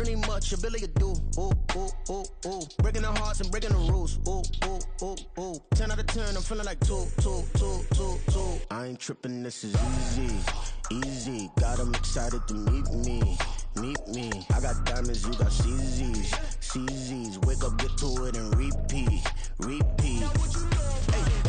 don't need much, ability to do. Ooh, ooh, ooh, ooh. Breaking the hearts and breaking the rules. Ooh, ooh, ooh, ooh. 10 out of 10, I'm feeling like 2. I ain't tripping, this is easy. Got 'em excited to meet me. I got diamonds, you got CZs. Wake up, get to it, and repeat. Hey,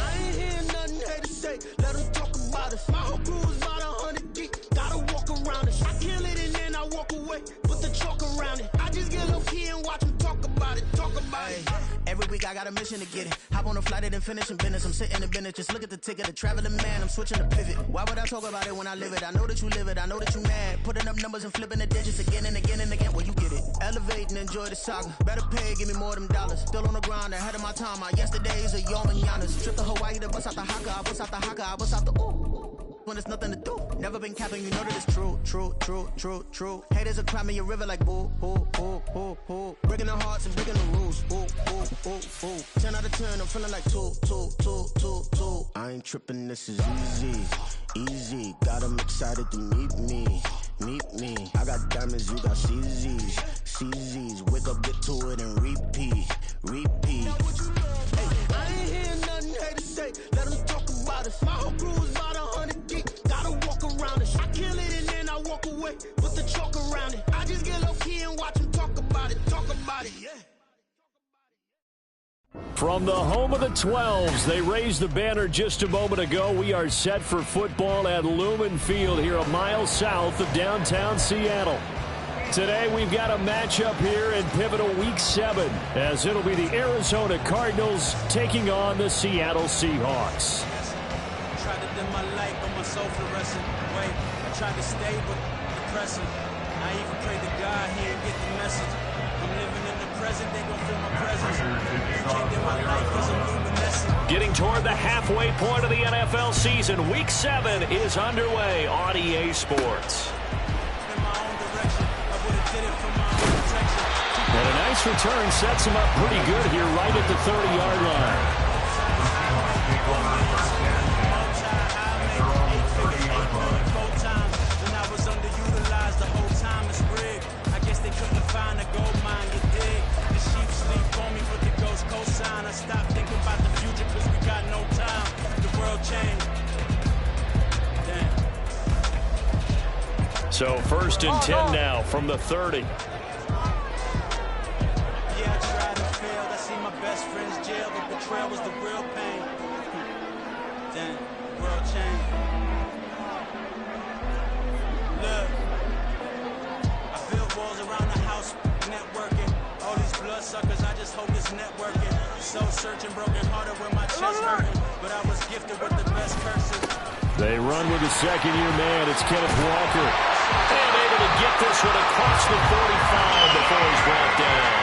I ain't hearing nothing hate to say. Let 'em talk about us. My whole crew is about 100 deep. Gotta walk around it. I kill it and then I walk away. Put the chalk around it. I just get low key and watch them talk about it. Every week I got a mission to get it. Hop on a flight and then finish in business. I'm sitting in business. Just look at the ticket. A traveling man. I'm switching to pivot. Why would I talk about it when I live it? I know that you live it. I know that you mad. Putting up numbers and flipping the digits again and again and again. Well, you get it. Elevate and enjoy the saga. Better pay, give me more than dollars. Still on the grind, ahead of my time. My yesterdays are your mananas. Trip to Hawaii to bust out the haka. I bust out the haka. I bust out the ooh. When there's nothing to do. Never been capping, you know that it's true. Haters will cry me a river like boo. Breaking the hearts and breaking the rules. Ooh. 10 out of 10, I'm feeling like 2. I ain't tripping, this is easy. Got 'em excited to meet me. I got diamonds, you got CZs. Wake up, get to it, and repeat. Hey, I ain't hearing nothing hate to say. Let 'em talk about us. My whole crew is about 100 deep. Gotta walk around it. I kill it and then I walk away. Put the chalk around it. I just get low key and watch them talk about it. Yeah. From the home of the 12s, they raised the banner just a moment ago. We are set for football at Lumen Field here a mile south of downtown Seattle. Today we've got a matchup here in pivotal Week 7 as it'll be the Arizona Cardinals taking on the Seattle Seahawks. I tried to dim my light, but my soul fluorescent. Wait, I tried to stay, but depressing. I even prayed to God, he didn't get the message. I'm living in the present, they gon' feel my presence. You can't dim my light, cause I'm luminescent. Getting toward the halfway point of the NFL season, Week 7 is underway on EA Sports. And a nice return sets him up pretty good here right at the 30-yard line. So 1st and 10 now from the 30. Best friend's jail, the betrayal was the real pain. Damn, world change. Look, I built walls around the house, networking. All these bloodsuckers, I just hope it's networking. Soul searching, broken hearted with my chest hurting. But I was gifted with the best curses. They run with the second-year man. It's Kenneth Walker. And able to get this one across the 45 before he's brought down.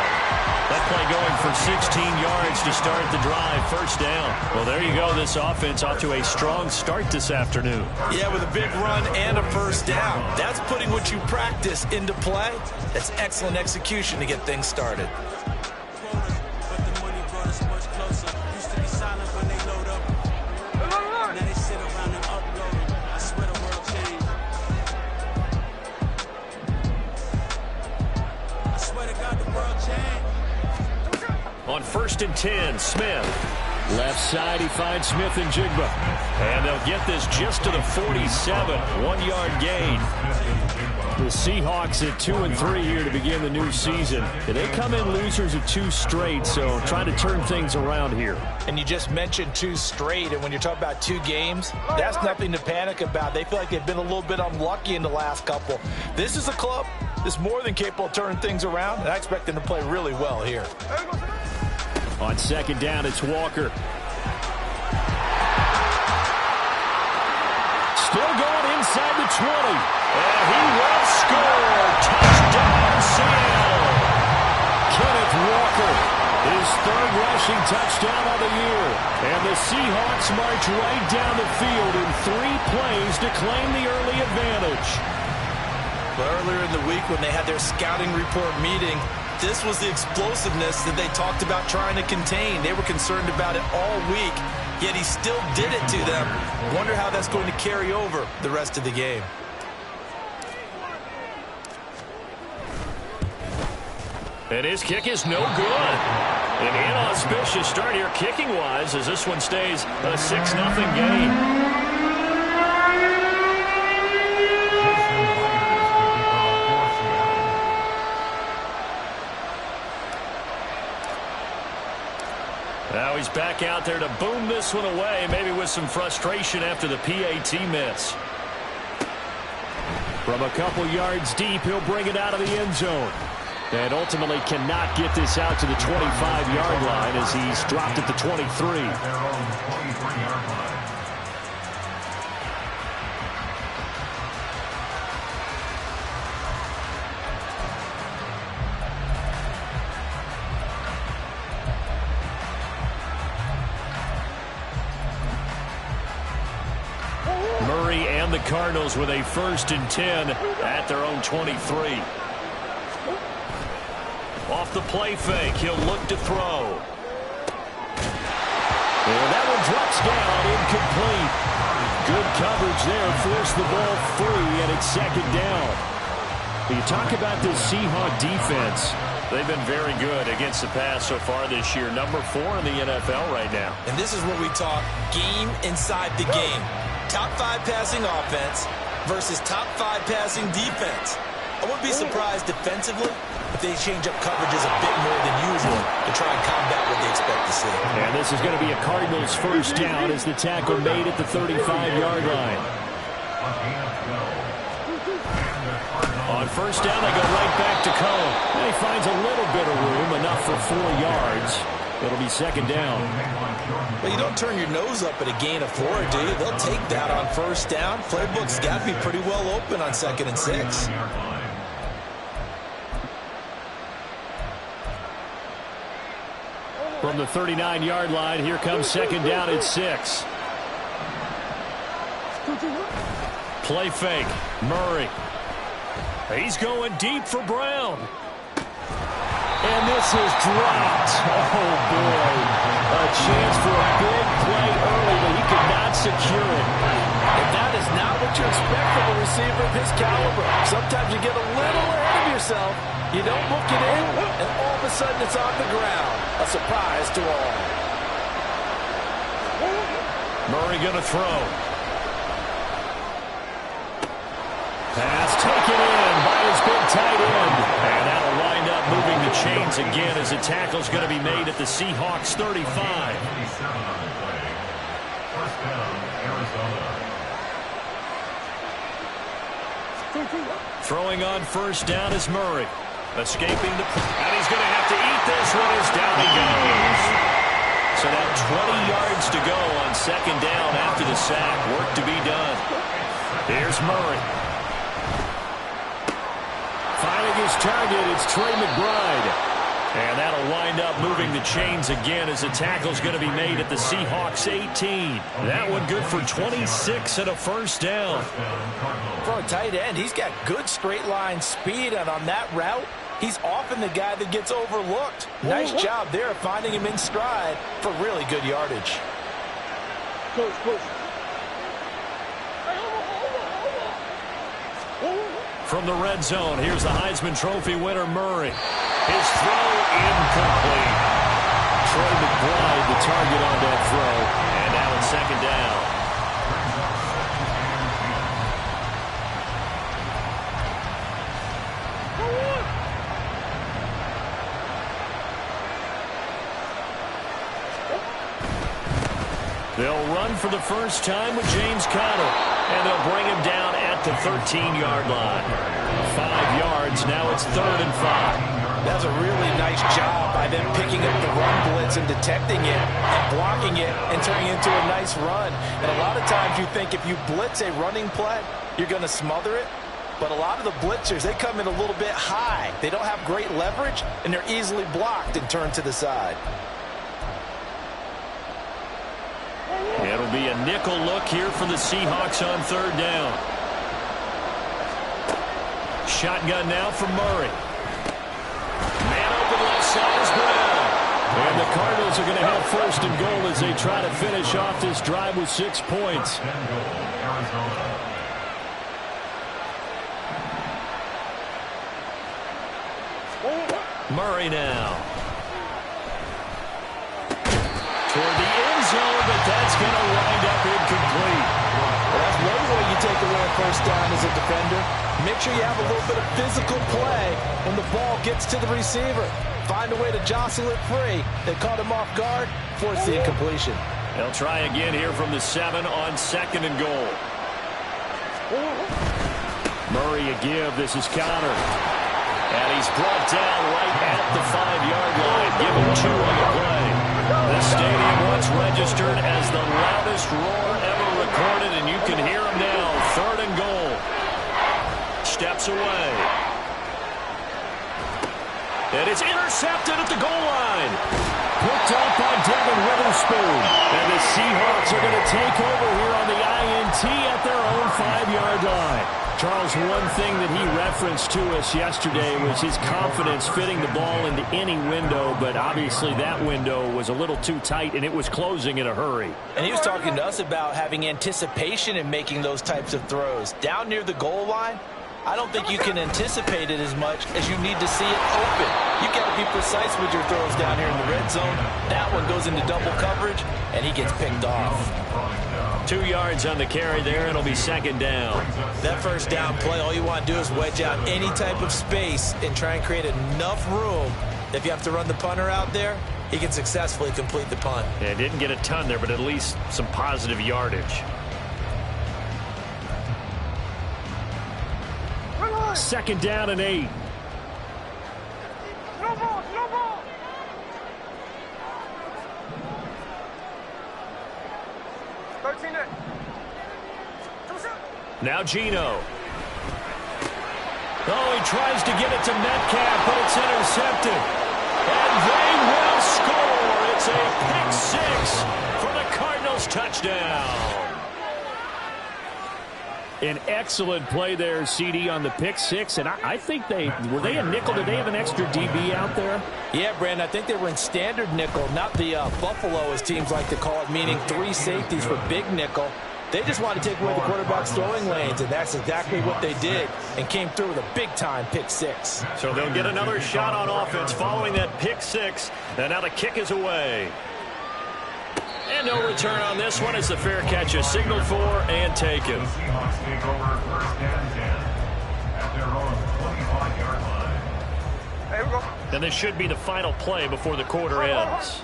That play going for 16 yards to start the drive. First down. Well, there you go. This offense off to a strong start this afternoon. Yeah, with a big run and a first down. That's putting what you practice into play. That's excellent execution to get things started. But the money brought us much closer. Used to be silent when they load up. Now they sit around and upload. I swear the world changed. I swear to God the world changed. On 1st and 10, Smith. Left side, he finds Smith and Jigba. And they'll get this just to the 47. 1-yard gain. The Seahawks at 2-3 here to begin the new season. They come in losers of 2 straight, so trying to turn things around here. And you just mentioned 2 straight, and when you're talking about 2 games, that's nothing to panic about. They feel like they've been a little bit unlucky in the last couple. This is a club that's more than capable of turning things around, and I expect them to play really well here. On 2nd down, it's Walker. Still going inside the 20. And he will score. Touchdown, Seattle. Kenneth Walker, his 3rd rushing touchdown of the year. And the Seahawks march right down the field in 3 plays to claim the early advantage. Earlier in the week when they had their scouting report meeting, this was the explosiveness that they talked about trying to contain. They were concerned about it all week, yet he still did it to them. Wonder how that's going to carry over the rest of the game. And his kick is no good. An inauspicious start here kicking-wise as this one stays a 6-0 game. Now he's back out there to boom this one away, maybe with some frustration after the PAT miss. From a couple yards deep, he'll bring it out of the end zone. And ultimately cannot get this out to the 25-yard line as he's dropped at the 23. Murray and the Cardinals with a 1st and 10 at their own 23. Off the play fake, he'll look to throw. And that one drops down, incomplete. Good coverage there, forced the ball free, and it's 2nd down. You talk about this Seahawk defense. They've been very good against the pass so far this year. Number 4 in the NFL right now. And this is what we talk game inside the game. Top 5 passing offense versus top 5 passing defense. I wouldn't be surprised defensively if they change up coverages a bit more than usual to try and combat what they expect to see. And this is going to be a Cardinals 1st down as the tackle made at the 35-yard line. On 1st down, they go right back to Cohen. And he finds a little bit of room, enough for 4 yards. It'll be 2nd down. Well, you don't turn your nose up at a gain of 4, do you? They'll take that on 1st down. Playbook's got to be pretty well open on 2nd and 6. From the 39-yard line, here comes 2nd down at 6. Play fake. Murray. He's going deep for Brown. And this is dropped. Oh, boy. A chance for a big play early, but he could not secure it. And that is not what you expect from a receiver of his caliber. Sometimes you get a little ahead of yourself. You don't look it in, and all of a sudden it's on the ground. A surprise to all. Murray going to throw. Pass taken in by his big tight end. And that'll wind up moving the chains again as the tackle's going to be made at the Seahawks 35. Throwing on 1st down is Murray. Escaping the... And he's going to have to eat this one as down he goes. So now 20 yards to go on 2nd down after the sack. Work to be done. Here's Murray. Finding his target, it's Trey McBride. And that'll wind up moving the chains again as the tackle's going to be made at the Seahawks 18. That one good for 26 and a 1st down. For a tight end, he's got good straight line speed, and on that route, he's often the guy that gets overlooked. Nice job there finding him in stride for really good yardage. From the red zone, here's the Heisman Trophy winner, Murray. His throw incomplete. Trey McBride the target on that throw. And now it's 2nd down. They'll run for the first time with James Conner. And they'll bring him down at the 13-yard line. 5 yards, now it's 3rd and 5. That's a really nice job by them picking up the run blitz and detecting it and blocking it and turning it into a nice run. And a lot of times you think if you blitz a running play, you're going to smother it. But a lot of the blitzers, they come in a little bit high. They don't have great leverage, and they're easily blocked and turned to the side. It'll be a nickel look here for the Seahawks on 3rd down. Shotgun now from Murray. Man open left side is Brown. And the Cardinals are going to have 1st and goal as they try to finish off this drive with 6 points. Murray now. Toward the end zone, but that's going to wind up incomplete. Well, that's one way you take away a first down as a defender. Make sure you have a little bit of physical play when the ball gets to the receiver. Find a way to jostle it free. They caught him off guard, forced the incompletion. They'll try again here from the 7 on 2nd and goal. Murray a give. This is Connor. And he's brought down right at the 5-yard line. Give him 2 on the play. This stadium once registered as the loudest roar ever recorded, and you can hear him now. 3rd and goal. Steps away. And it's intercepted at the goal line. Picked up by Devin Witherspoon. And the Seahawks are going to take over here on the INT at their own 5-yard line. Charles, one thing that he referenced to us yesterday was his confidence fitting the ball into any window, but obviously that window was a little too tight, and it was closing in a hurry. And he was talking to us about having anticipation in making those types of throws. Down near the goal line, I don't think you can anticipate it as much as you need to see it open. You've got to be precise with your throws down here in the red zone. That one goes into double coverage, and he gets picked off. 2 yards on the carry there. It'll be 2nd down. That first down play, all you want to do is wedge out any type of space and try and create enough room. If you have to run the punter out there, he can successfully complete the punt. Yeah, didn't get a ton there, but at least some positive yardage. 2nd down and 8. No ball, no ball. Now Gino. Oh, he tries to get it to Metcalf, but it's intercepted. And they will score. It's a pick-6 for the Cardinals touchdown. An excellent play there, CD, on the pick-6, and I think were they a nickel? Did they have an extra DB out there? Yeah, Brandon, I think they were in standard nickel, not the Buffalo, as teams like to call it, meaning 3 safeties for big nickel. They just wanted to take away the quarterback's throwing lanes, and that's exactly what they did, and came through with a big-time pick-6. So they'll get another shot on offense following that pick-6, and now the kick is away. And no return on this one as the fair catch is signaled for and taken. The Seahawks take over 1st and 10 at their own 25-yard line. There we go. And this should be the final play before the quarter ends.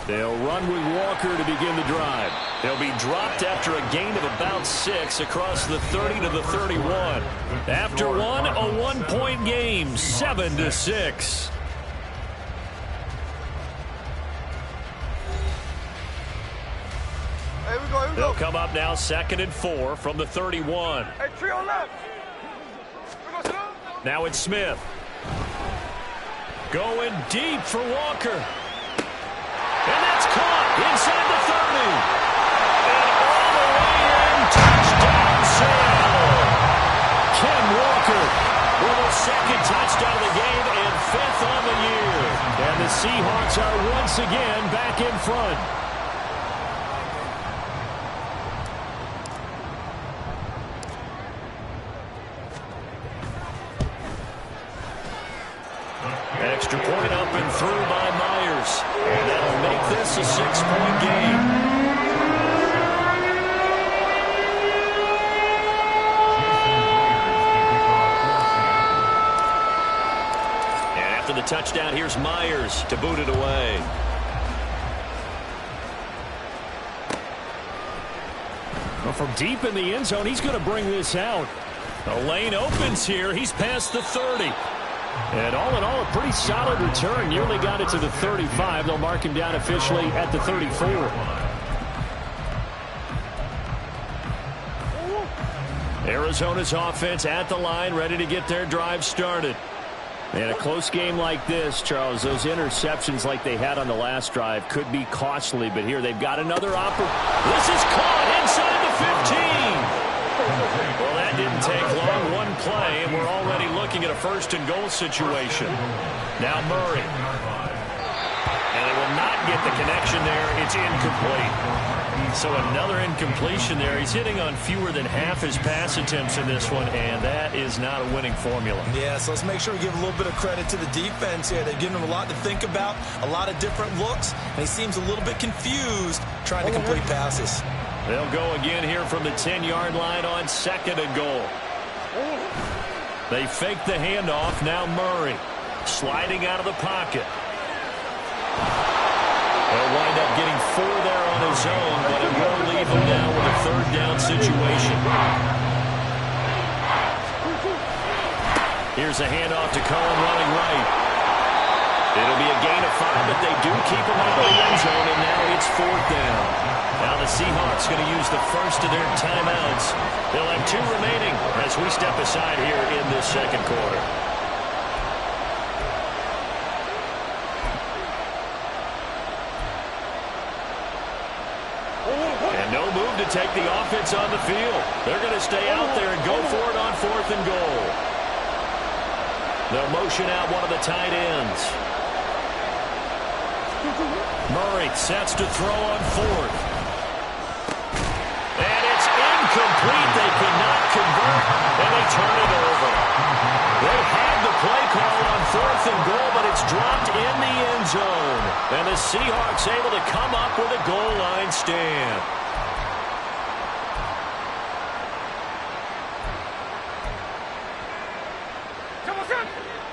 They'll run with Walker to begin the drive. They'll be dropped after a gain of about 6 across the 30 to the 31. After one, a 1-point game, 7-6. Here we go. They'll come up now 2nd and 4 from the 31. Hey, 3 on left. Now it's Smith. Going deep for Walker. And that's caught inside the 30. And all the way in, touchdown Seattle. Ken Walker with a 2nd touchdown of the game and 5th on the year. And the Seahawks are once again back in front. Extra point up and through by Myers. And that'll make this a 6-point game. And after the touchdown, here's Myers to boot it away. Well, from deep in the end zone, he's going to bring this out. The lane opens here. He's past the 30. And all in all, a pretty solid return. Nearly got it to the 35. They'll mark him down officially at the 34. Arizona's offense at the line, ready to get their drive started. And a close game like this, Charles, those interceptions like they had on the last drive could be costly. But here they've got another opportunity. This is caught inside the 15. Well, that didn't take long. One play, and we're already looking at a 1st and goal situation. Now Murray. And they will not get the connection there. It's incomplete. So another incompletion there. He's hitting on fewer than half his pass attempts in this one, and that is not a winning formula. Yeah, so let's make sure we give a little bit of credit to the defense here. They're giving him a lot to think about, a lot of different looks, and he seems a little bit confused trying to complete passes. They'll go again here from the 10-yard line on 2nd and goal. They fake the handoff. Now Murray sliding out of the pocket. He'll wind up getting 4 there on his own, but it will leave him now with a 3rd down situation. Here's a handoff to Cohen running right. It'll be a gain of 5, but they do keep him out of the end zone, and now it's 4th down. Now the Seahawks going to use the first of their timeouts. They'll have 2 remaining as we step aside here in this 2nd quarter. And no move to take the offense on the field. They're going to stay out there and go for it on 4th and goal. They'll motion out one of the tight ends. Murray sets to throw on 4th. And it's incomplete. They cannot convert, and they turn it over. They had the play call on 4th and goal, but it's dropped in the end zone. And the Seahawks able to come up with a goal line stand.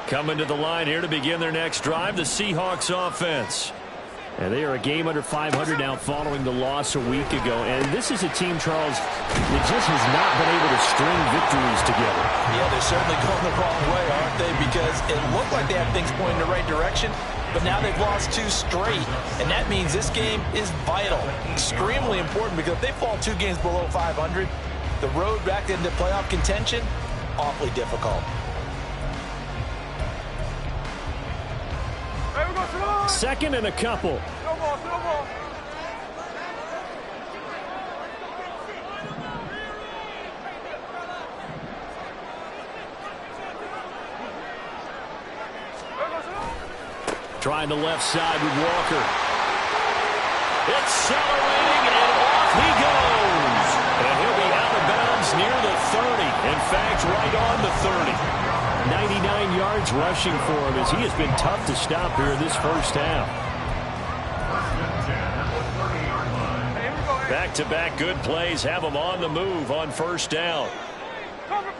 Coming to the line here to begin their next drive, the Seahawks offense. And they are a game under 500 now following the loss a week ago. And this is a team, Charles, that just has not been able to string victories together. Yeah, they're certainly going the wrong way, aren't they? Because it looked like they had things pointing in the right direction, but now they've lost 2 straight. And that means this game is vital, extremely important, because if they fall 2 games below 500, the road back into playoff contention, awfully difficult. Second and a couple. Trying the left side with Walker. Accelerating, and off he goes. And he'll be out of bounds near the 30. In fact, right on the 30. 99 yards rushing for him as he has been tough to stop here in this first half. Back-to-back good plays have him on the move on 1st down. Cover.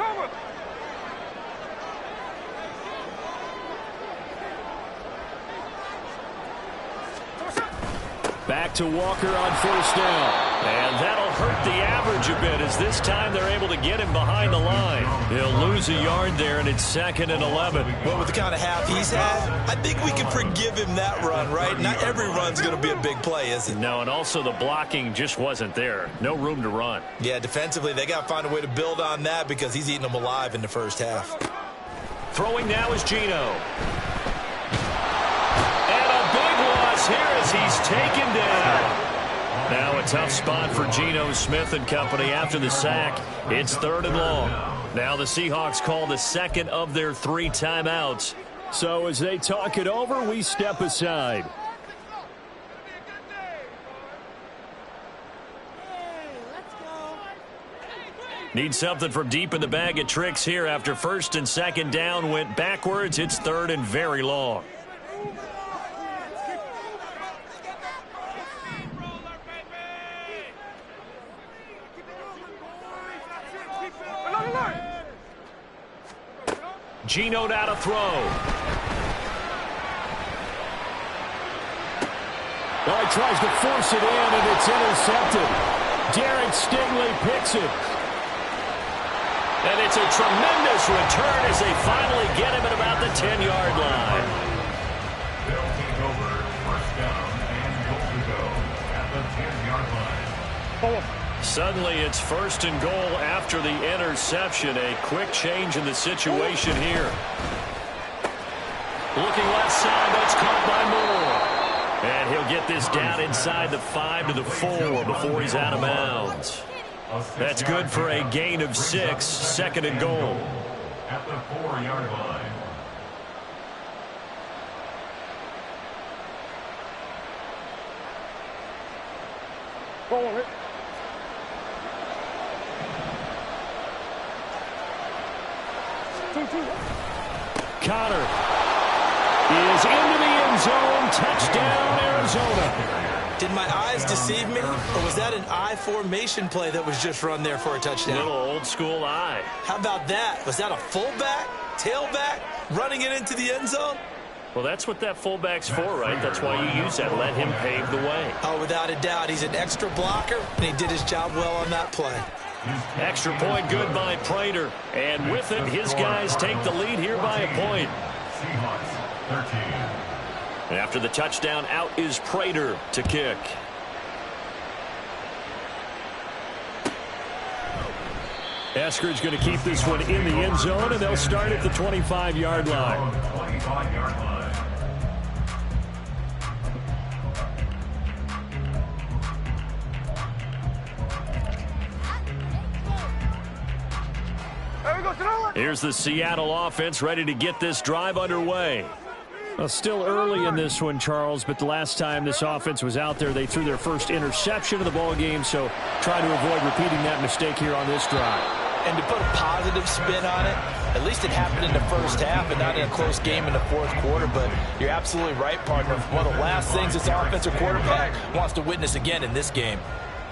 Back to Walker on 1st down. And that'll hurt the average a bit as this time they're able to get him behind the line. He'll lose a yard there, and it's 2nd and 11. Well, with the kind of half he's had, I think we can forgive him that run, right? Not every run's going to be a big play, is it? No, and also the blocking just wasn't there. No room to run. Yeah, defensively, they got to find a way to build on that because he's eating them alive in the first half. Throwing now is Geno. And a big loss here as he's taken down. Now a tough spot for Geno Smith and company after the sack. It's 3rd and long. Now the Seahawks call the 2nd of their 3 timeouts. So as they talk it over, we step aside. Need something from deep in the bag of tricks here after 1st and 2nd down went backwards. It's 3rd and very long. Geno now to throw. Well, he tries to force it in, and it's intercepted. Derek Stingley picks it. And it's a tremendous return as they finally get him at about the 10-yard line. They'll take over 1st down and goal to go at the 10-yard line. Suddenly it's 1st and goal after the interception. A quick change in the situation here. Looking left side, that's caught by Moore. And he'll get this down inside the 5 to the 4 before he's out of bounds. That's good for a gain of 6, 2nd and goal. At the 4-yard line. Connor is into the end zone. Touchdown, Arizona. Did my eyes deceive me, or was that an I formation play that was just run there for a touchdown? Little old school eye. How about that? Was that a fullback, tailback, running it into the end zone? Well, that's what that fullback's for, right? That's why you use that. Let him pave the way. Oh, without a doubt. He's an extra blocker, and he did his job well on that play. Extra point good by Prater. And with it, his guys take the lead here by a point. Seahawks 13. After the touchdown, out is Prater to kick. Eskridge's going to keep this one in the end zone, and they'll start at the 25-yard line. 25-yard line. Here's the Seattle offense ready to get this drive underway. Well, still early in this one, Charles, but the last time this offense was out there, they threw their first interception of the ball game, so try to avoid repeating that mistake here on this drive. And to put a positive spin on it, at least it happened in the first half and not in a close game in the fourth quarter. But you're absolutely right, partner. One of the last things this offensive quarterback wants to witness again in this game.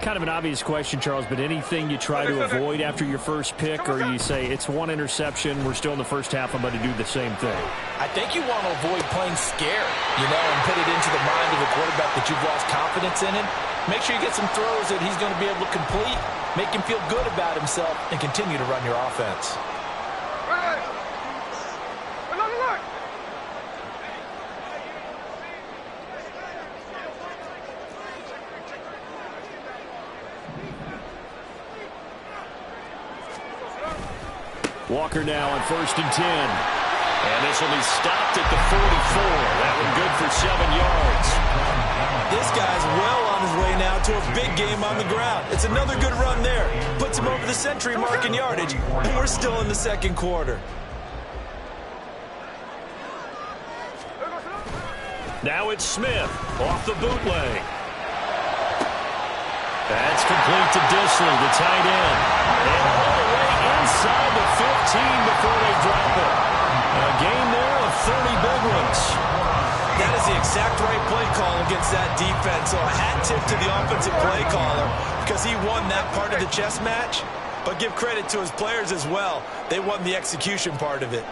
Kind of an obvious question, Charles, but anything you try to avoid after your first pick, or you say it's one interception, we're still in the first half, I'm going to do the same thing? I think you want to avoid playing scared, and put it into the mind of the quarterback that you've lost confidence in him. Make sure you get some throws that he's going to be able to complete, make him feel good about himself, and continue to run your offense. Walker now on 1st and 10. And this will be stopped at the 44. That one good for 7 yards. This guy's well on his way now to a big game on the ground. It's another good run there. Puts him over the century mark in yardage. And we're still in the second quarter. Now it's Smith off the bootleg. That's complete to Disley, the tight end. And all the way inside the 15 before they drop it. A gain there of 30 big ones. That is the exact right play call against that defense. So a hat tip to the offensive play caller because he won that part of the chess match. But give credit to his players as well. They won the execution part of it.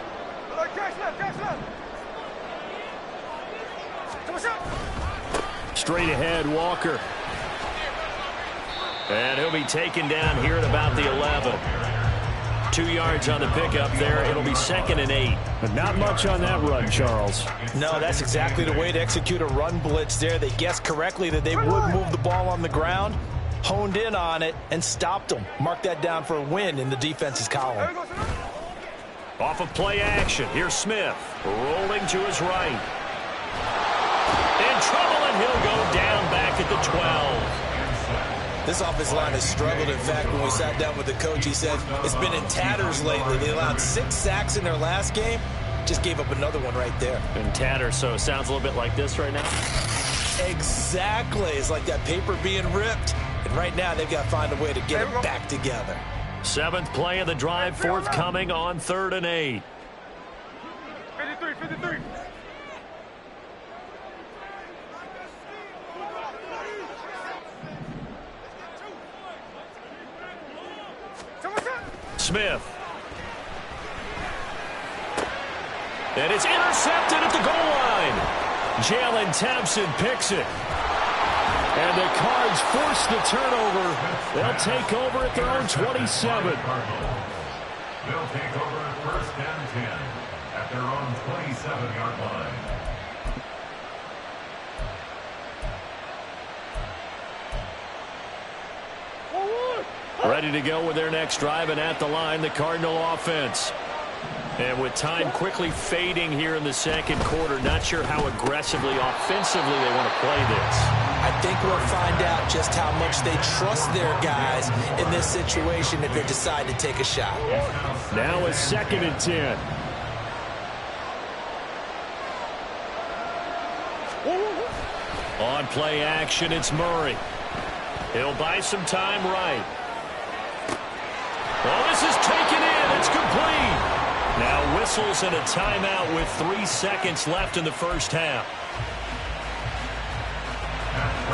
Straight ahead, Walker. And he'll be taken down here at about the 11. 2 yards on the pickup there. It'll be 2nd and 8. But not much on that run, Charles. No, that's exactly the way to execute a run blitz there. They guessed correctly that they would move the ball on the ground, honed in on it, and stopped them. Mark that down for a win in the defense's column. Off of play action. Here's Smith rolling to his right. In trouble, and he'll go down back at the 12. This offensive line has struggled. In fact, when we sat down with the coach, he said it's been in tatters lately. They allowed 6 sacks in their last game. Just gave up another one right there. In tatters, so it sounds a little bit like this right now. Exactly. It's like that paper being ripped. And right now, they've got to find a way to get it back together. 7th play of the drive, forthcoming on 3rd and 8. 53. Smith. And it's intercepted at the goal line. Jalen Thompson picks it. And the Cards force the turnover. They'll take over at their own 27. They'll take over at 1st and 10 at their own 27-yard line. Ready to go with their next drive, and at the line, the Cardinal offense. And with time quickly fading here in the second quarter, not sure how aggressively, offensively they want to play this. I think we'll find out just how much they trust their guys in this situation if they decide to take a shot. Now it's 2nd and 10. On play action, it's Murray. He'll buy some time right. Oh, this is taken in. It's complete. Now whistles and a timeout with 3 seconds left in the first half.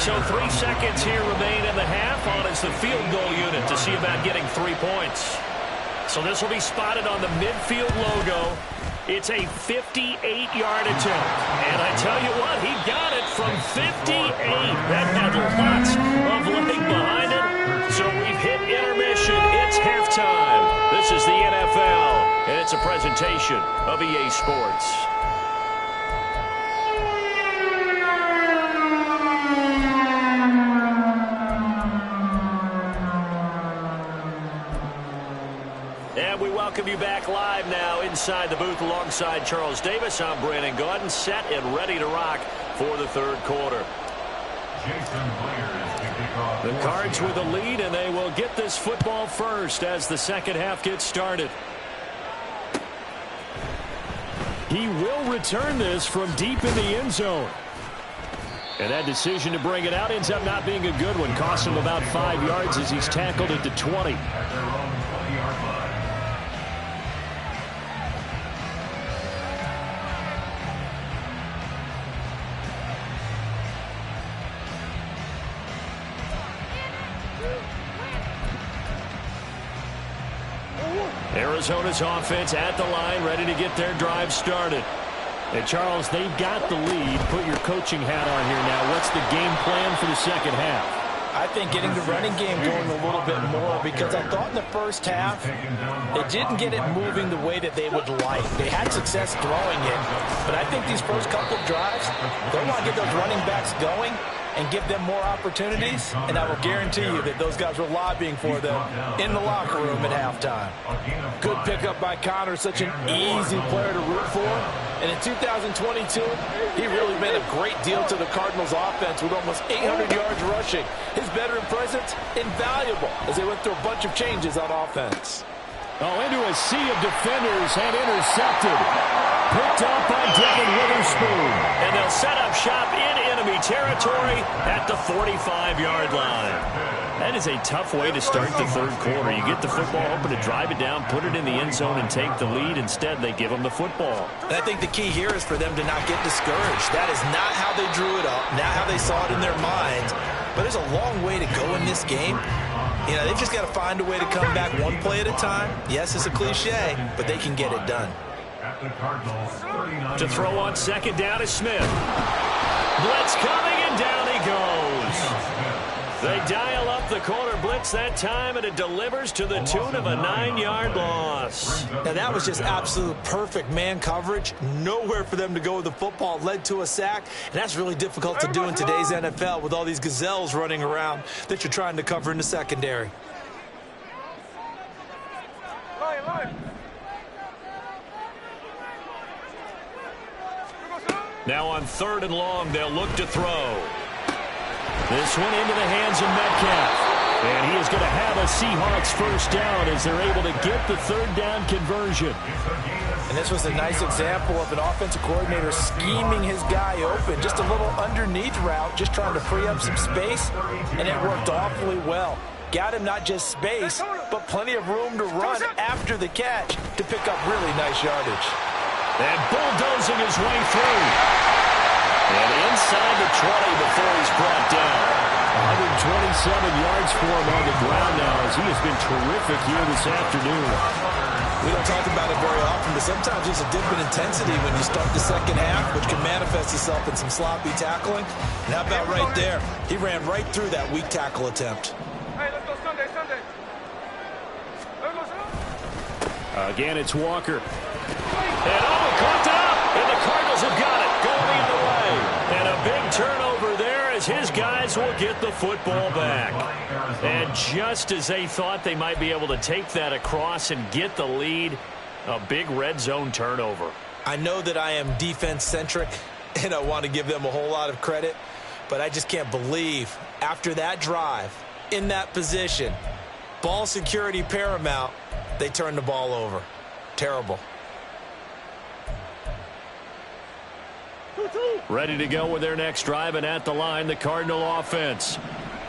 So 3 seconds here remain in the half on as the field goal unit to see about getting 3 points. So this will be spotted on the midfield logo. It's a 58-yard attempt. And I tell you what, he got it from 58. That had lots of leg behind it. So we've hit intermission. It's halftime. This is the NFL, and it's a presentation of EA Sports. And we welcome you back live now inside the booth alongside Charles Davis. I'm Brandon Gaudin, set and ready to rock for the third quarter. The Cards with a lead, and they will get this football first as the second half gets started. He will return this from deep in the end zone. And that decision to bring it out ends up not being a good one. Costs him about 5 yards as he's tackled at the 20. Arizona's offense at the line, ready to get their drive started. And Charles, they've got the lead. Put your coaching hat on here now. What's the game plan for the second half? I think getting the running game going a little bit more, because I thought in the first half they didn't get it moving the way that they would like. They had success throwing it, but I think these first couple of drives, they want to get those running backs going and give them more opportunities, and I will guarantee you that those guys were lobbying for them in the locker room at halftime. Good pickup by Connor, such an easy player to root for. And in 2022, he really meant a great deal to the Cardinals offense with almost 800 yards rushing. His veteran presence, invaluable as they went through a bunch of changes on offense. Oh, into a sea of defenders and intercepted. Picked up by Devin Witherspoon. And they'll set up shop in enemy territory at the 45-yard line. That is a tough way to start the third quarter. You get the football, hoping to drive it down, put it in the end zone, and take the lead. Instead, they give them the football. And I think the key here is for them to not get discouraged. That is not how they drew it up, not how they saw it in their minds. But there's a long way to go in this game. You know, they've just got to find a way to come back one play at a time. Yes, it's a cliche, but they can get it done. To throw on second down is Smith. Blitz coming, and down he goes. They dial up the corner blitz that time, and it delivers to the tune of a 9-yard loss. Now, that was just absolute perfect man coverage. Nowhere for them to go with the football. Led to a sack, and that's really difficult to do in today's NFL with all these gazelles running around that you're trying to cover in the secondary. Now on 3rd and long, they'll look to throw. This one into the hands of Metcalf. And he is going to have a Seahawks first down as they're able to get the third down conversion. And this was a nice example of an offensive coordinator scheming his guy open. Just a little underneath route, just trying to free up some space, and it worked awfully well. Got him not just space, but plenty of room to run after the catch to pick up really nice yardage. And bulldozing his way through. And inside the 20 before he's brought down. 127 yards for him on the ground now as he has been terrific here this afternoon. We don't talk about it very often, but sometimes there's a dip in intensity when you start the second half, which can manifest itself in some sloppy tackling. And how about right there? He ran right through that weak tackle attempt. Hey, let's go Sunday. Again, it's Walker. And caught it up, and the Cardinals have got it going the other way. And a big turnover there as his guys will get the football back. And just as they thought they might be able to take that across and get the lead, a big red zone turnover. I know that I am defense-centric, and I want to give them a whole lot of credit, but I just can't believe after that drive, in that position, ball security paramount, they turned the ball over. Terrible. Ready to go with their next drive, and at the line, the Cardinal offense.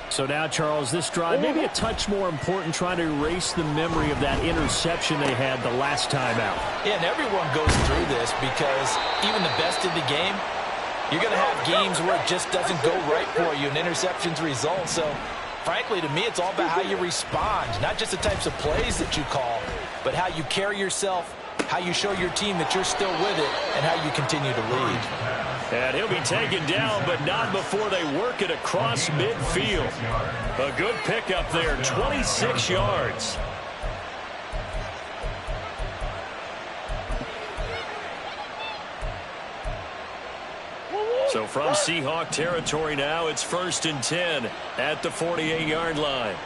So now, Charles, this drive maybe a touch more important, trying to erase the memory of that interception they had the last time out. Yeah, and everyone goes through this because even the best in the game, you're going to have games where it just doesn't go right for you, and interceptions result. So, frankly, to me, it's all about how you respond, not just the types of plays that you call, but how you carry yourself, how you show your team that you're still with it, and how you continue to lead. And he'll be taken down, but not before they work it across midfield. A good pickup there, 26 yards. So from Seahawk territory now, it's 1st and 10 at the 48-yard line.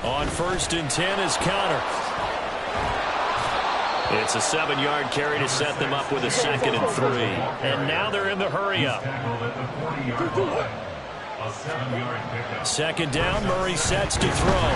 On 1st and 10 is Connor. It's a 7-yard carry to set them up with a 2nd and 3. And now they're in the hurry-up. 2nd down, Murray sets to throw.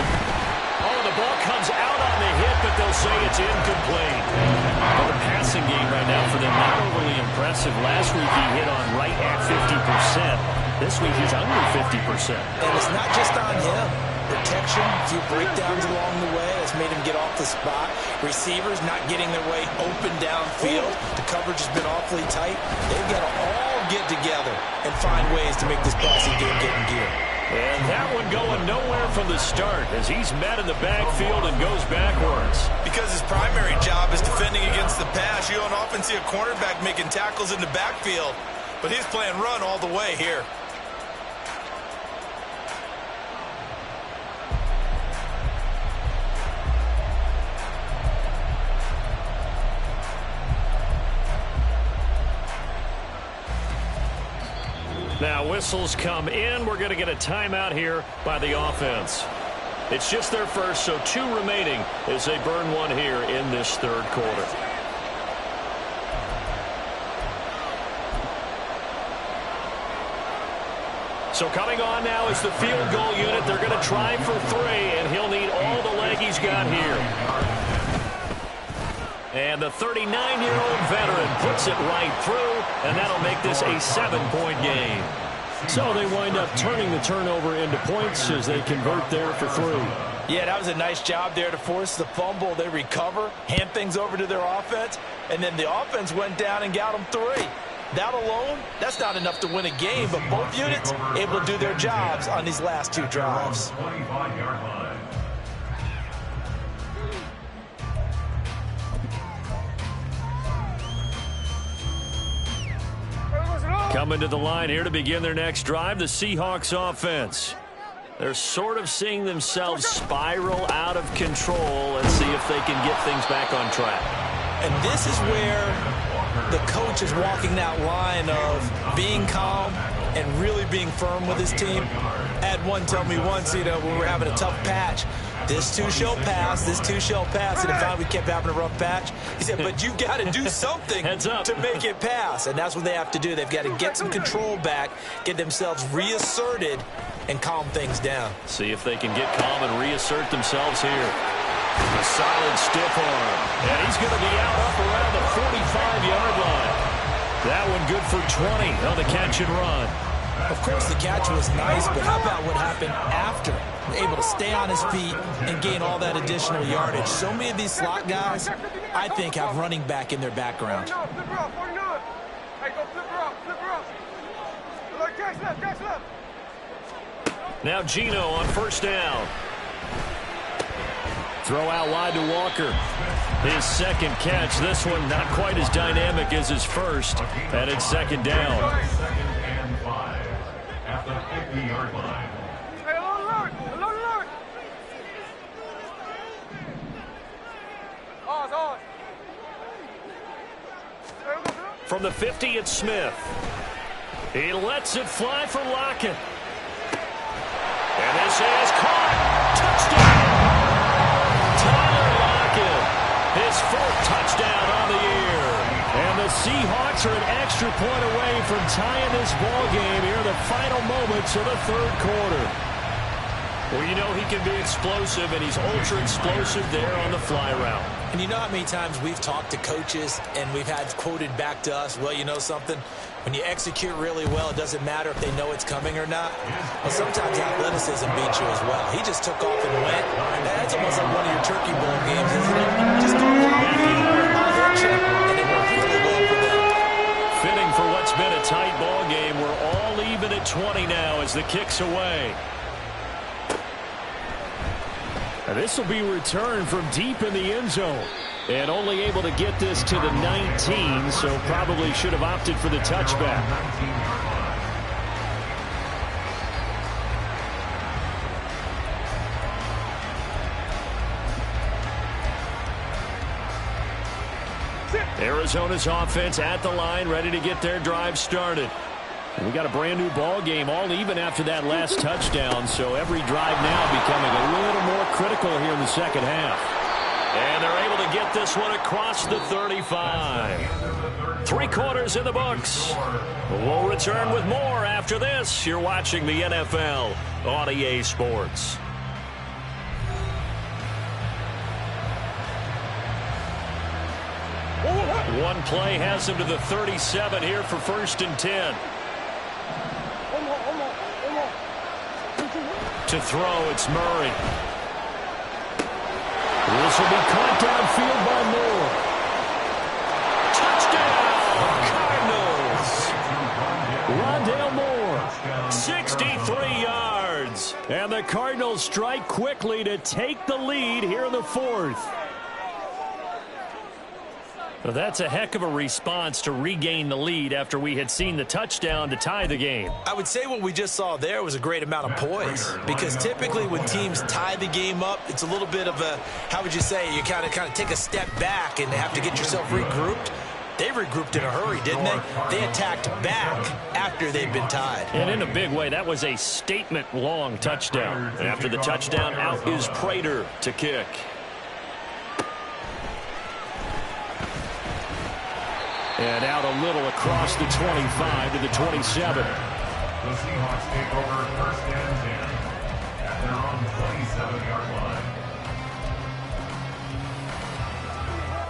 Oh, the ball comes out on the hit, but they'll say it's incomplete. Well, the passing game right now for them, not overly impressive. Last week he hit on right at 50%. This week he's under 50%. And it's not just on him. Protection, a few breakdowns along the way has made him get off the spot. Receivers not getting their way open downfield. The coverage has been awfully tight. They've got to all get together and find ways to make this passing game get in gear. And that one going nowhere from the start as he's met in the backfield and goes backwards. Because his primary job is defending against the pass, you don't often see a cornerback making tackles in the backfield. But he's playing run all the way here. Now whistles come in. We're going to get a timeout here by the offense. It's just their first, so 2 remaining as they burn one here in this 3rd quarter. So coming on now is the field goal unit. They're going to try for 3, and he'll need all the leg he's got here. And the 39-year-old veteran puts it right through, and that'll make this a 7-point game. So they wind up turning the turnover into points as they convert there for 3. Yeah, that was a nice job there to force the fumble. They recover, hand things over to their offense, and then the offense went down and got them 3. That alone, that's not enough to win a game, but both units able to do their jobs on these last 2 drives. 25-yard line. Coming to the line here to begin their next drive, the Seahawks offense. They're sort of seeing themselves spiral out of control. Let's see if they can get things back on track. And this is where the coach is walking that line of being calm and really being firm with his team. I had one tell me once, when we were having a tough patch, this too shall pass, this too shall pass. And finally we kept having a rough patch. He said, but you've got to do something to make it pass. And that's what they have to do. They've got to get some control back, get themselves reasserted, and calm things down. See if they can get calm and reassert themselves here. A solid stiff arm. And he's going to be out up around the 45-yard line. That one good for 20 on the catch and run. Of course, the catch was nice, but how about what happened after? Able to stay on his feet and gain all that additional yardage. So many of these slot guys, I think, have running back in their background. Now Gino on 1st down. Throw out wide to Walker. His 2nd catch. This one not quite as dynamic as his first. And it's 2nd down. 2nd and 5 at the 50-yard line. From the 50, it's Smith. He lets it fly for Lockett. And this is caught. Touchdown! Tyler Lockett, his 4th touchdown on the year. And the Seahawks are an extra point away from tying this ball game here in the final moments of the 3rd quarter. Well, you know he can be explosive, and he's ultra-explosive there on the fly route. And you know how many times we've talked to coaches and we've had quoted back to us, well, you know something? When you execute really well, it doesn't matter if they know it's coming or not. But sometimes athleticism beats you as well. He just took off and went. That's almost like one of your Turkey Bowl games, isn't it? Just go along here, I'll hit you, and it worked really well for them. Fitting for what's been a tight ball game. We're all even at 20 now as the kick's away. And this will be returned from deep in the end zone. And only able to get this to the 19, so probably should have opted for the touchback. Arizona's offense at the line, ready to get their drive started. And we got a brand new ball game, all even after that last touchdown, so every drive now becoming a little more critical here in the second half. And they're able to get this one across the 35. 3 quarters in the books. We'll return with more after this. You're watching the NFL on EA Sports. One play has him to the 37 here for 1st and 10. To throw, it's Murray. This will be caught downfield by Moore. Touchdown, Cardinals. Rondale Moore, 63 yards. And the Cardinals strike quickly to take the lead here in the 4th. Well, that's a heck of a response to regain the lead after we had seen the touchdown to tie the game. I would say what we just saw there was a great amount of poise, because typically when teams tie the game up, it's a little bit of a, how would you say, you kind of take a step back and have to get yourself regrouped. They regrouped in a hurry, didn't they? They attacked back after they'd been tied. And in a big way, that was a statement-long touchdown. And after the touchdown, out is Prater to kick. And out a little across the 25 to the 27. The Seahawks take over 1st and 10 at their own 27-yard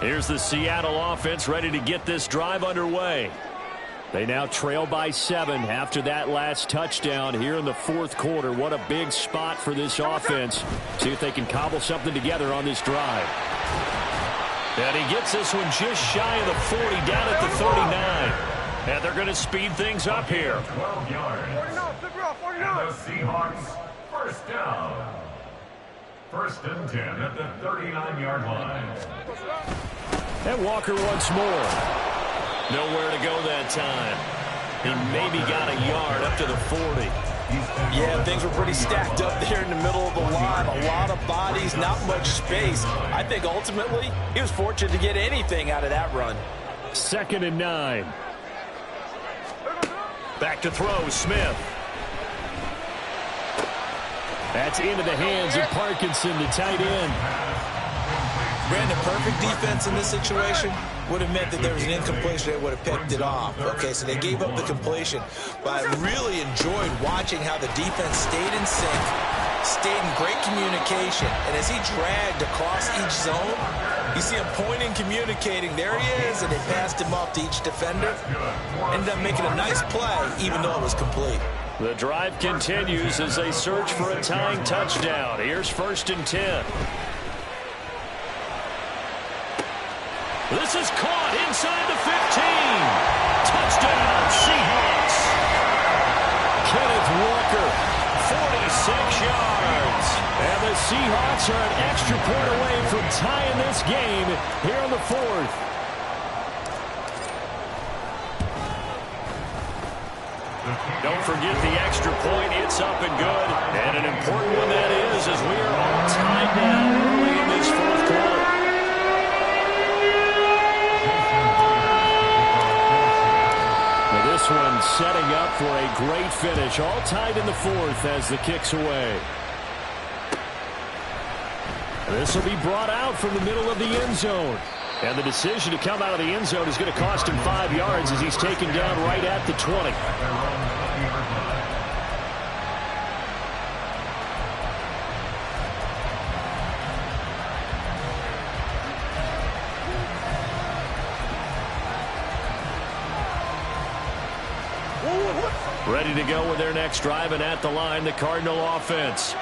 line. Here's the Seattle offense ready to get this drive underway. They now trail by 7 after that last touchdown here in the 4th quarter. What a big spot for this offense. See if they can cobble something together on this drive. And he gets this one just shy of the 40, down at the 39. And they're going to speed things up here. 12 yards. And the Seahawks, 1st down. 1st and 10 at the 39-yard line. And Walker once more. Nowhere to go that time. He maybe got a yard up to the 40. Yeah, things were pretty stacked up there in the middle of the line. A lot of bodies, not much space. I think ultimately he was fortunate to get anything out of that run. 2nd and 9. Back to throw, Smith. That's into the hands of Parkinson, the tight end. Brandon, perfect defense in this situation would have meant that there was an incompletion. They would have picked it off. Okay, so they gave up the completion. But I really enjoyed watching how the defense stayed in sync, stayed in great communication. And as he dragged across each zone, you see him pointing, communicating. There he is, and they passed him off to each defender. Ended up making a nice play, even though it was complete. The drive continues as they search for a tying touchdown. Here's 1st and 10. This is caught inside the 15. Touchdown, Seahawks. Kenneth Walker, 46 yards. And the Seahawks are an extra point away from tying this game here in the 4th. Don't forget the extra point. It's up and good. And an important one that is, as we are all tied now early in this 4th quarter. This one setting up for a great finish. All tied in the 4th as the kick's away. This will be brought out from the middle of the end zone. And the decision to come out of the end zone is going to cost him 5 yards as he's taken down right at the 20. Ready to go with their next drive, and at the line, the Cardinal offense.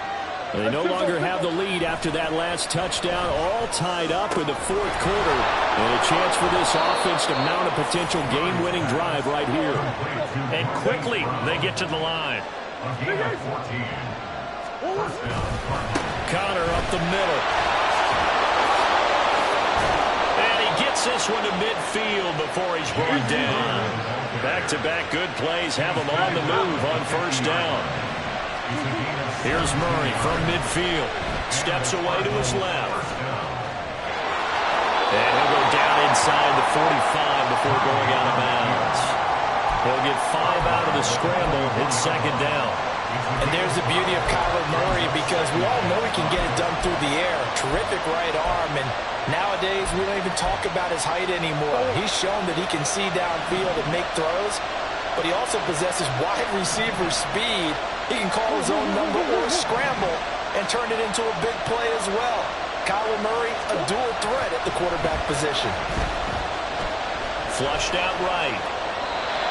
They no longer have the lead after that last touchdown, all tied up in the fourth quarter. And a chance for this offense to mount a potential game-winning drive right here. And quickly, they get to the line. Connor up the middle. And he gets this one to midfield before he's brought down. Back-to-back good plays have him on the move on first down. Here's Murray from midfield. Steps away to his left. And he'll go down inside the 45 before going out of bounds. He'll get 5 out of the scramble. It's second down. And there's the beauty of Kyler Murray, because we all know he can get it done through the air. Terrific right arm, and nowadays we don't even talk about his height anymore. He's shown that he can see downfield and make throws, but he also possesses wide receiver speed. He can call his own number or scramble and turn it into a big play as well. Kyler Murray, a dual threat at the quarterback position. Flushed out right.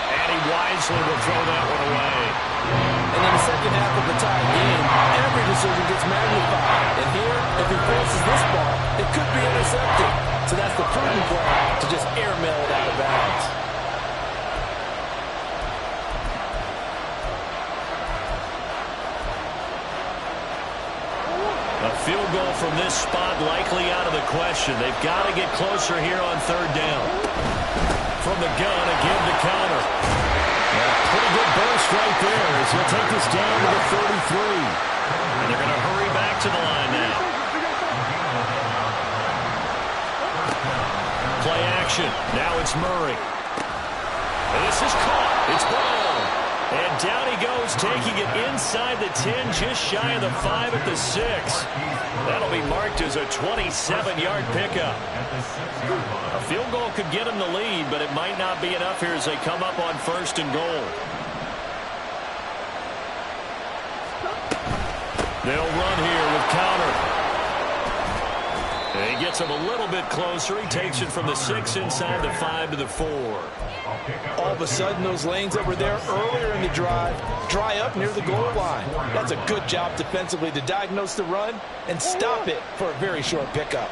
And he wisely will throw that one away. And in the second half of the tie game, every decision gets magnified. And here, if he forces this ball, it could be intercepted. So that's the prudent play to just airmail it out of bounds. A field goal from this spot likely out of the question. They've got to get closer here on third down. From the gun, again to Connor. And a pretty good burst right there as he'll take this down to the 33. And they're going to hurry back to the line now. Play action. Now it's Murray. And this is caught. It's ball. And down he goes, taking it inside the 10, just shy of the 5 at the 6. That'll be marked as a 27-yard pickup. A field goal could get him the lead, but it might not be enough here as they come up on first and goal. They'll run here with Connor. And he gets him a little bit closer. He takes it from the 6 inside the 5 to the 4. All of a sudden, those lanes that were there earlier in the drive dry up near the goal line. That's a good job defensively to diagnose the run and stop it for a very short pickup.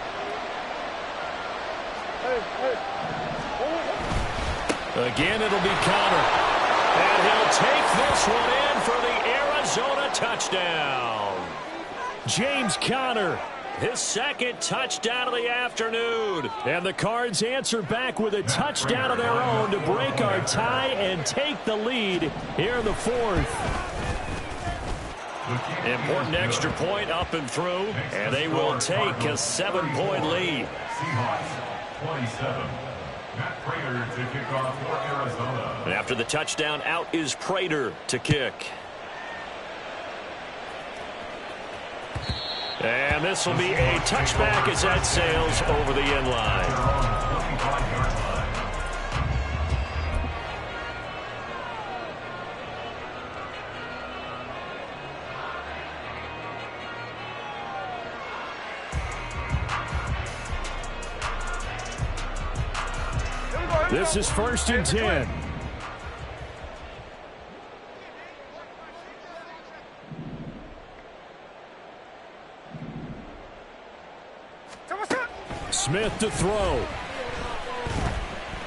Again, it'll be Connor. And he'll take this one in for the Arizona touchdown. James Conner, his second touchdown of the afternoon. And the Cards answer back with a touchdown of their own to break our tie and take the lead here in the fourth. Important extra point up and through, and they will take a 7-point lead. Seahawks 27. Matt Prater to kick off for Arizona. And after the touchdown, out is Prater to kick. And this will be a touchback as that sails over the end line. This is first and 10. Smith to throw.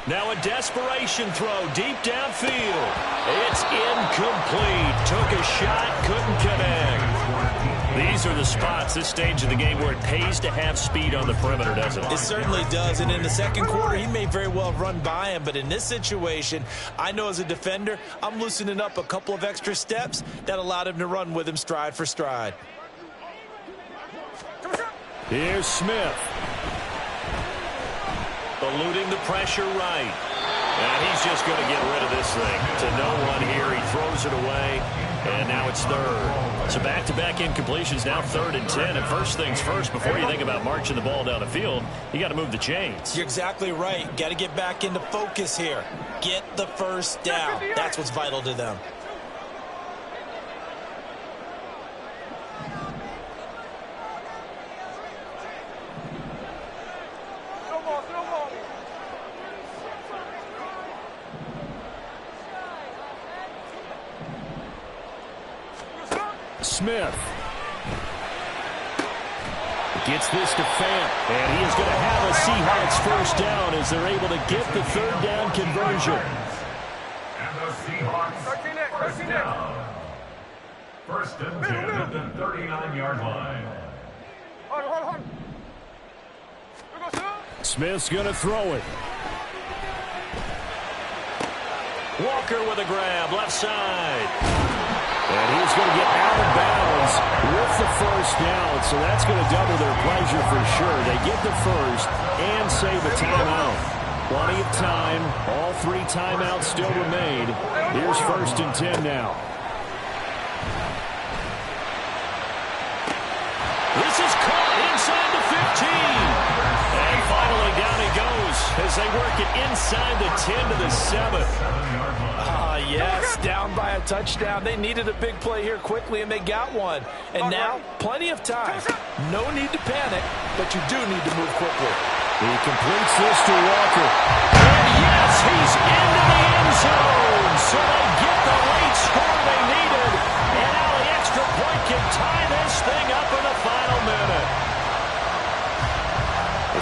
Now a desperation throw deep downfield. It's incomplete. Took a shot, couldn't connect. These are the spots, this stage of the game, where it pays to have speed on the perimeter, doesn't it? It certainly does, and in the second quarter, he may very well have run by him, but in this situation, I know as a defender, I'm loosening up a couple of extra steps that allowed him to run with him stride for stride. Here's Smith. Eluding the pressure right. And he's just going to get rid of this thing. To no one here. He throws it away. And now it's third. So back-to-back incompletions, now 3rd and 10. And first things first, before you think about marching the ball down the field, you got to move the chains. You're exactly right. Got to get back into focus here. Get the first down. That's what's vital to them. Smith. Gets this to Fant, and he is going to have a Seahawks first down as they're able to get the third down conversion. And the Seahawks first down. First and 10 at the 39-yard line. Smith's going to throw it. Walker with a grab, left side. And he's going to get out of bounds with the first down, so that's going to double their pleasure for sure. They get the first and save a timeout. Plenty of time. All 3 timeouts still remain. Here's first and 10 now. This is caught inside the 15. And finally down he goes as they work it inside the 10 to the 7. Yes, down by a touchdown. They needed a big play here quickly, and they got one. And now, plenty of time. No need to panic, but you do need to move quickly. He completes this to Walker. And yes, he's into the end zone. So they get the late score they needed. And now the extra point can tie this thing up in the final minute.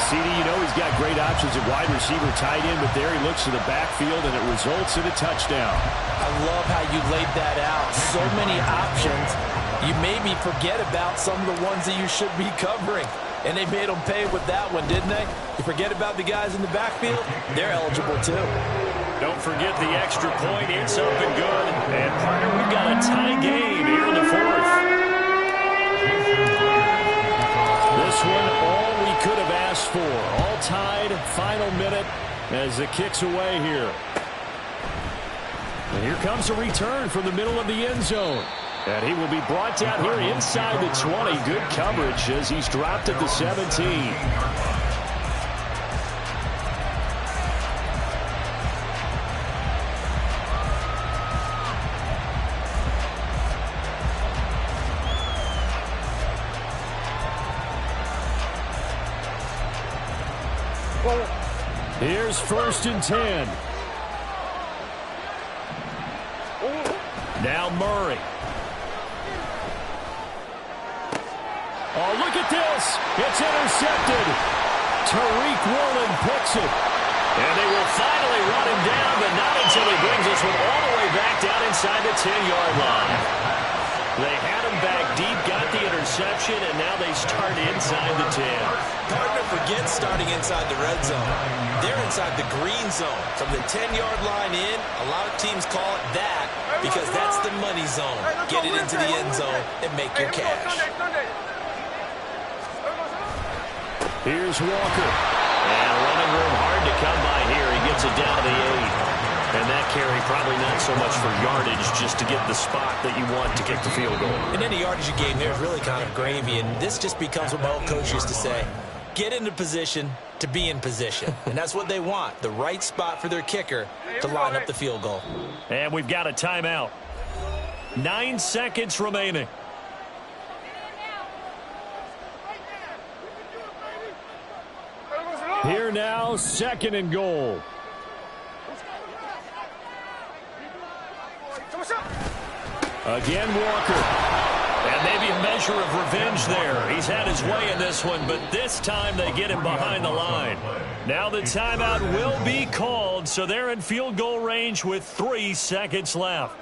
CD, you know he's got great options at wide receiver, tight end, but there he looks to the backfield, and it results in a touchdown. I love how you laid that out. So many options. You maybe forget about some of the ones that you should be covering. And they made them pay with that one, didn't they? You forget about the guys in the backfield, they're eligible too. Don't forget the extra point. It's up and good. And partner, we've got a tie game here in the fourth. This one all we could have asked for. All tied, final minute as it kicks away here. And here comes a return from the middle of the end zone. And he will be brought down here inside the 20. Good coverage as he's dropped at the 17. Here's first and 10. Now Murray. Oh, look at this. It's intercepted. Tariq Woolen picks it. And they will finally run him down, but not until he brings this one all the way back down inside the 10-yard line. They had him back deep, got the interception, and now they start inside the 10. Partner forgets starting inside the red zone. They're inside the green zone. From the 10-yard line in, a lot of teams call it that because that's the money zone. Get it into the end zone and make your cash. Here's Walker. And running room hard to come by here. He gets it down to the 8. And that carry probably not so much for yardage, just to get the spot that you want to kick the field goal. In any yardage game, there's really kind of gravy, and this just becomes what my old coach used to say. Get into position to be in position. And that's what they want, the right spot for their kicker to line up the field goal. And we've got a timeout. 9 seconds remaining. Here now, second and goal. Again, Walker. And maybe a measure of revenge there. He's had his way in this one, but this time they get him behind the line. Now the timeout will be called, so they're in field goal range with 3 seconds left.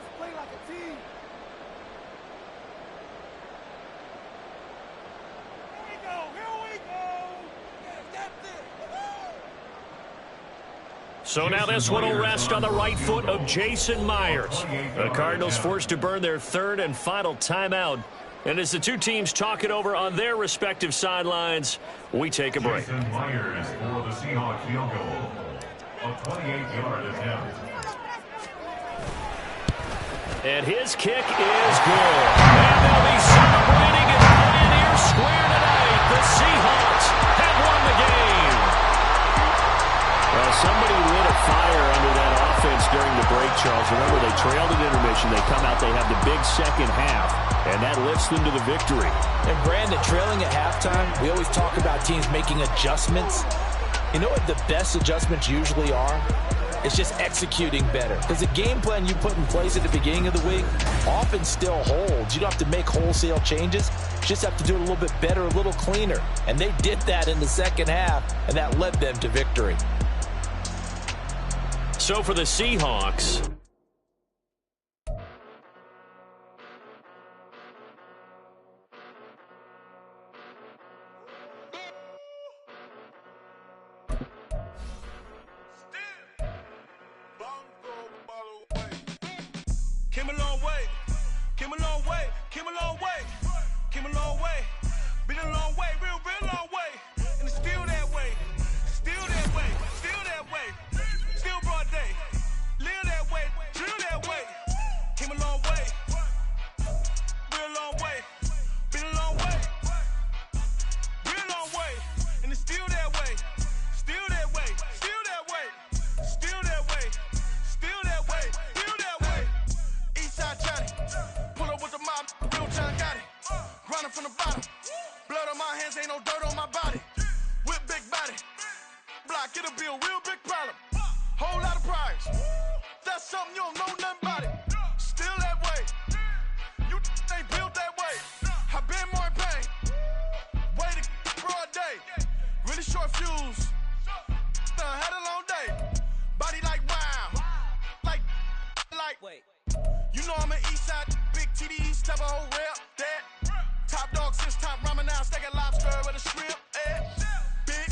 So now this one will rest on the right foot of Jason Myers. The Cardinals forced to burn their third and final timeout. And as the two teams talk it over on their respective sidelines, we take a break. Jason Myers for the Seahawks field goal. A 28-yard attempt. And his kick is good. And they'll be celebrating in Pioneer Square tonight. The Seahawks have won the game. Well, somebody lit a fire under that offense during the break, Charles. Remember, they trailed at intermission. They come out, they have the big second half, and that lifts them to the victory. And, Brandon, trailing at halftime, we always talk about teams making adjustments. You know what the best adjustments usually are? It's just executing better. Because the game plan you put in place at the beginning of the week often still holds. You don't have to make wholesale changes. You just have to do it a little bit better, a little cleaner. And they did that in the second half, and that led them to victory. So for the Seahawks, Came a long way, came a long way, came a long way, came a long way, been a long way, real long way, and it's still that way, still that way, still that way, still broad day, live that way, drill that way, came a long way, real long way, been a long way, real long way, and it's still that way, still that way, still that way, still that way, still that way, still that way. Eastside Johnny, pull up with the mob, real John got it. Grinding from the bottom, blood on my hands, ain't no dirt on my body. Whip big body, block, it'll be a real big problem. Whole lot of prize, that's something you don't know nothing about it. Still that way, you ain't built that way. I been more in pain, way to broad day. Really short fuse, had a long day. Body like wow, like. Wait. You know I'm an east side, big TDs, type of whole rep, that. Top dog since top ramen now, stacking lobster with a shrimp, Big,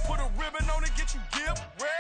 put a ribbon on it, get you gift, red.